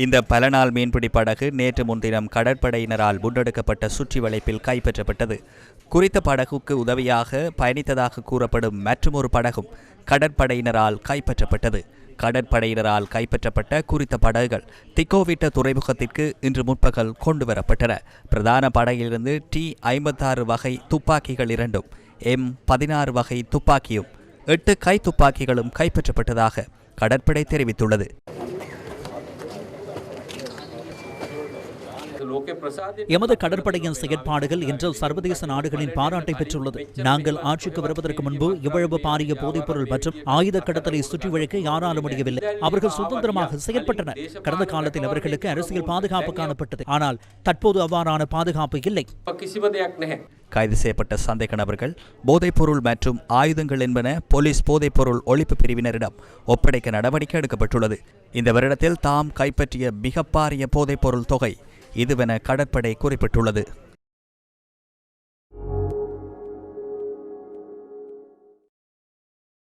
இந்த பல நாள் மீன்பிடி படகு நேற்று முன்தினம் கடற்படையினரால் முன்னெடுக்கப்பட்ட சுற்றி வளைப்பில் கைப்பற்றப்பட்டது. குறித்த படகுக்கு உதவியாக பயணித்ததாக கூறப்படும் மற்றொரு படகும் கடற்படையினரால் கைப்பற்றப்பட்டது. கடற்படையினரால் கைப்பற்றப்பட்ட குறித்த படகுகள் திக்கோவிட்ட துறைமுகத்திற்கு இன்று முற்பகல் கொண்டுவரப்பட்டன. பிரதான படகிலிருந்து T-56 வகை துப்பாக்கிகள் 2, M-16 வகை துப்பாக்கியும் 8 கை துப்பாக்கிகளும் கைப்பற்றப்பட்டதாக கடற்படை தெரிவித்துள்ளது. எமது கடற்படையின் செயற்பாடுகள் இன்று சர்வதேச நாடுகளின் பாராட்டை பெற்றுள்ளது. நாங்கள் ஆட்சிக்கு வருவதற்கு முன்பு இவ்வளவு பாரிய போதைப்பொருள் மற்றும் ஆயுத கடத்தலை சுற்றி வளைக்க யாராலும் முடியவில்லை. அவர்கள் சுதந்திரமாக செயற்பட்டனர். கடந்த காலத்தில் அவர்களுக்கு அரசியல் பாதுகாப்பு காணப்பட்டது. ஆனால் தற்போது அவ்வாறான பாதுகாப்பு இல்லை. கைது செய்யப்பட்ட சந்தேக நபர்கள் போதைப்பொருள் மற்றும் ஆயுதங்கள் என்பன போலீஸ் போதைப்பொருள் ஒழிப்பு பிரிவினரிடம் ஒப்படைக்க நடவடிக்கை எடுக்கப்பட்டுள்ளது. இந்த வருடத்தில் தாம் கைப்பற்றிய மிக பாரிய போதைப்பொருள் தொகை இதுவென கடற்படை குறிப்பிட்டுள்ளது.